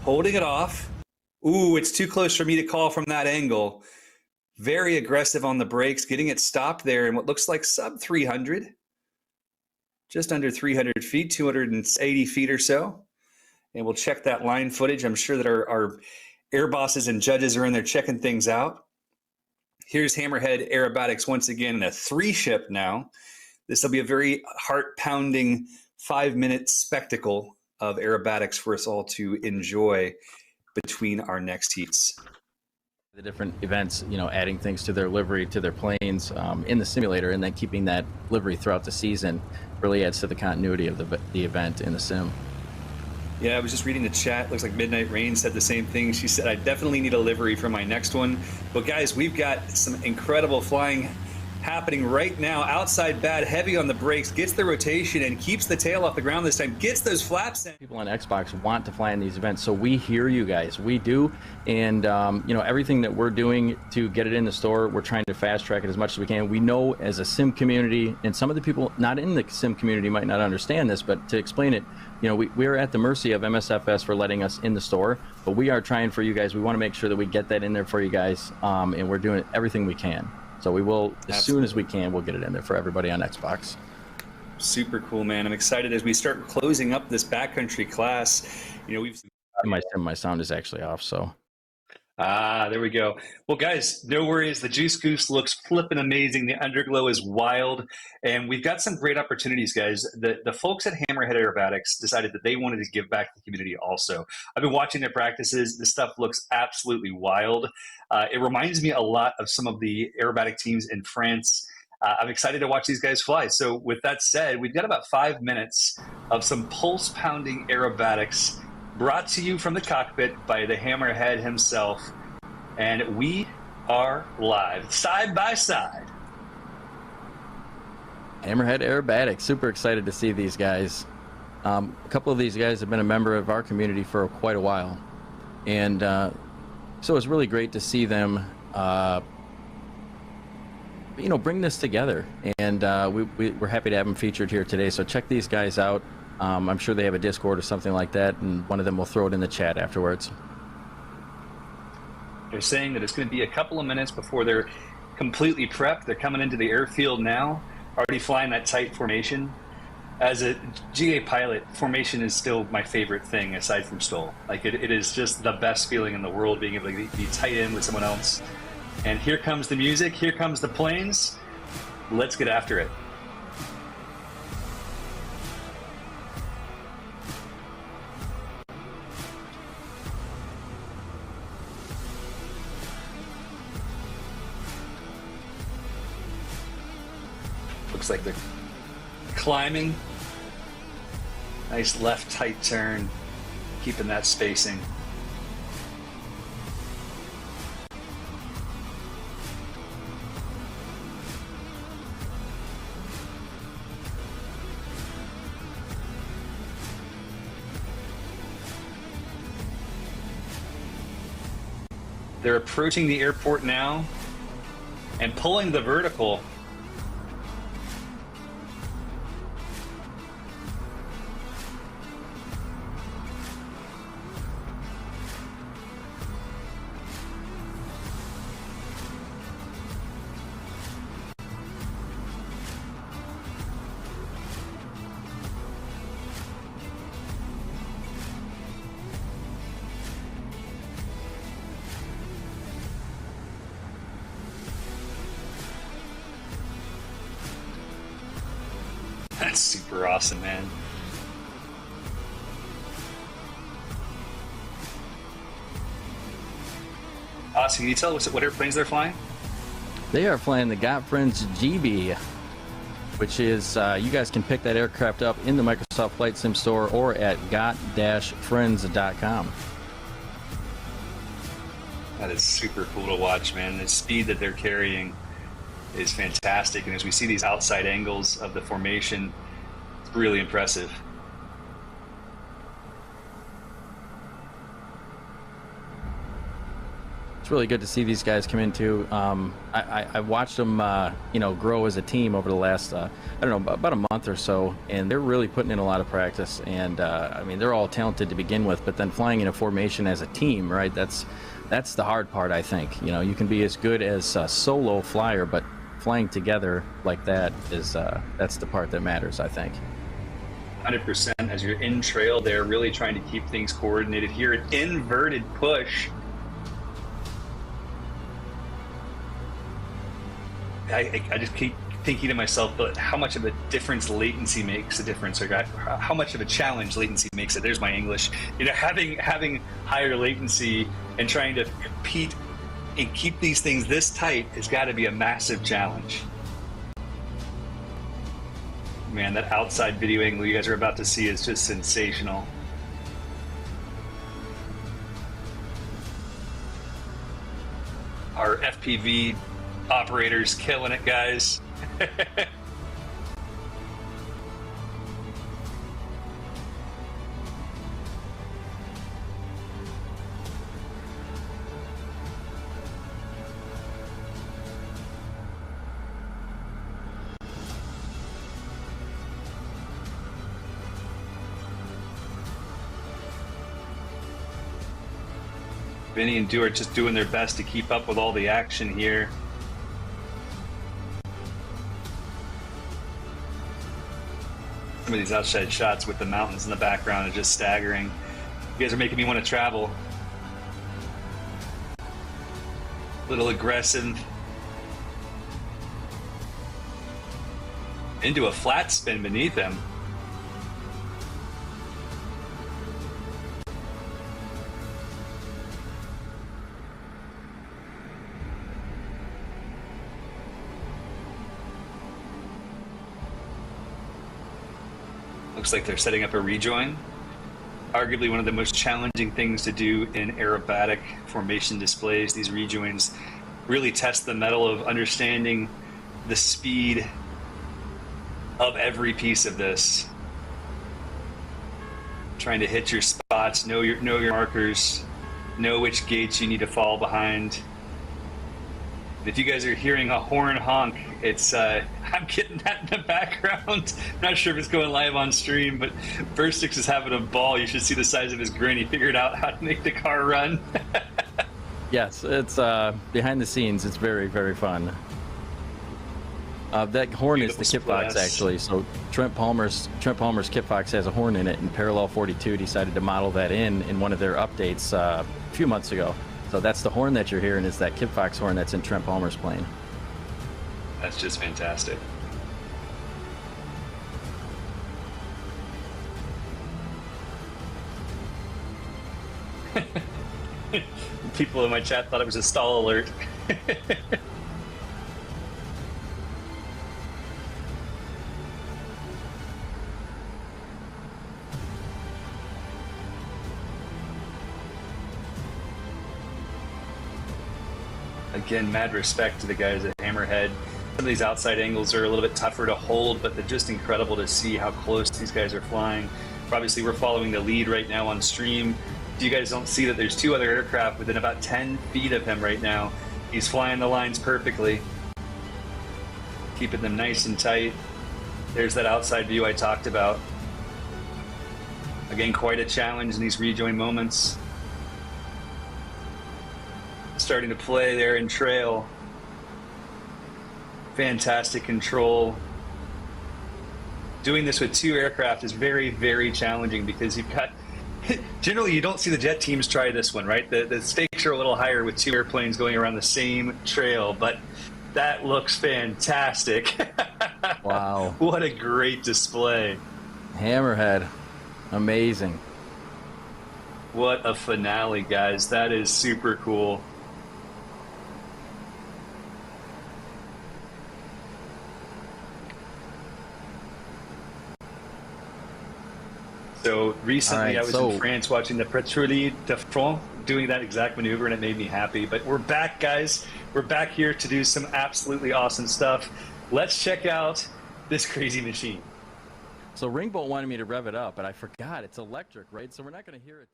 holding it off. Ooh, it's too close for me to call from that angle. Very aggressive on the brakes, getting it stopped there in what looks like sub 300. Just under 300 feet, 280 feet or so. And we'll check that line footage. I'm sure that our air bosses and judges are in there checking things out. Here's Hammerhead Aerobatics once again in a 3-ship now. This will be a very heart-pounding 5-minute spectacle of aerobatics for us all to enjoy between our next heats. The different events, you know, adding things to their livery, to their planes in the simulator, and then keeping that livery throughout the season really adds to the continuity of the event in the sim. Yeah, I was just reading the chat. Looks like Midnight Rain said the same thing. She said, I definitely need a livery for my next one. But guys, we've got some incredible flying happening right now. Outside bad, heavy on the brakes, gets the rotation and keeps the tail off the ground this time, gets those flaps in. People on Xbox want to fly in these events, so we hear you guys. We do, and you know, everything that we're doing to get it in the store, we're trying to fast track it as much as we can. We know as a sim community, and some of the people not in the sim community might not understand this, but to explain it, you know, we're at the mercy of MSFS for letting us in the store, but we are trying for you guys. We want to make sure that we get that in there for you guys, and we're doing everything we can. So we will, as soon as we can, we'll get it in there for everybody on Xbox. Super cool, man. I'm excited as we start closing up this backcountry class. You know, we've... My sound is actually off, so... there we go. Well, guys, no worries. The Juice Goose looks flippin' amazing. The underglow is wild. And we've got some great opportunities, guys. The folks at Hammerhead Aerobatics decided that they wanted to give back to the community also. I've been watching their practices. This stuff looks absolutely wild. It reminds me a lot of some of the aerobatic teams in France. I'm excited to watch these guys fly. So with that said, we've got about 5 minutes of some pulse-pounding aerobatics brought to you from the cockpit by the Hammerhead himself. And we are live, side by side. Hammerhead Aerobatics, super excited to see these guys. A couple of these guys have been a member of our community for quite a while. And so it's really great to see them, you know, bring this together. And we're happy to have them featured here today. So check these guys out. I'm sure they have a Discord or something like that, and one of them will throw it in the chat afterwards. They're saying that it's going to be a couple of minutes before they're completely prepped. They're coming into the airfield now, already flying that tight formation. As a GA pilot, formation is still my favorite thing aside from STOL. Like it is just the best feeling in the world, being able to be tight in with someone else. And here comes the music, here comes the planes. Let's get after it. Looks like they're climbing. Nice left tight turn, keeping that spacing. They're approaching the airport now and pulling the vertical. That's super awesome, man. Awesome. Can you tell us what airplanes they're flying? They are flying the Got Friends GeeBee, which is, you guys can pick that aircraft up in the Microsoft Flight Sim store or at got-friends.com. That is super cool to watch, man. The speed that they're carrying is fantastic. And as we see these outside angles of the formation, it's really impressive. it's really good to see these guys come into. I watched them, grow as a team over the last, I don't know, about a month or so, and they're really putting in a lot of practice. And I mean, they're all talented to begin with, but then flying in a formation as a team, right? That's the hard part, I think. You can be as good as a solo flyer, but flying together like that is that's the part that matters, I think. 100%. As you're in trail, they're really trying to keep things coordinated here. An inverted push. I just keep thinking to myself, but how much of a difference latency makes a difference, or how much of a challenge latency makes it. There's my English. Having higher latency and trying to compete and keep these things this tight has got to be a massive challenge. Man, that outside video angle you guys are about to see is just sensational. Our FPV operators killing it, guys. Vinny and Duart just doing their best to keep up with all the action here. Some of these outside shots with the mountains in the background are just staggering. You guys are making me want to travel. A little aggressive. Into a flat spin beneath them. Looks like they're setting up a rejoin. Arguably one of the most challenging things to do in aerobatic formation displays. These rejoins really test the mettle of understanding the speed of every piece of this. Trying to hit your spots, know your markers, know which gates you need to fall behind. If you guys are hearing a horn honk, it's I'm getting that in the background. Not sure if it's going live on stream, but Burstix is having a ball. You should see the size of his grin. He figured out how to make the car run. Yes, it's behind the scenes. It's very, very fun. That horn is the kit box, actually. So Trent Palmer's kit box has a horn in it, and Parallel 42 decided to model that in one of their updates a few months ago. So that's the horn that you're hearing, is that kit fox horn that's in Trent Palmer's plane. That's just fantastic. People in my chat thought it was a stall alert. Again, mad respect to the guys at Hammerhead. Some of these outside angles are a little bit tougher to hold, but they're just incredible to see how close these guys are flying. Obviously, we're following the lead right now on stream. You guys don't see that there's two other aircraft within about 10 feet of him right now. He's flying the lines perfectly, keeping them nice and tight. There's that outside view I talked about. Again, quite a challenge in these rejoin moments. Starting to play there in trail. Fantastic control. Doing this with two aircraft is very, very challenging because you've got, generally you don't see the jet teams try this one, right? The stakes are a little higher with two airplanes going around the same trail, but that looks fantastic. Wow. What a great display. Hammerhead. Amazing. What a finale, guys. That is super cool. So recently I was in France watching the Patrouille de France doing that exact maneuver, and it made me happy. But we're back, guys. We're back here to do some absolutely awesome stuff. Let's check out this crazy machine. So Ringbolt wanted me to rev it up, but I forgot it's electric, right? So we're not going to hear it.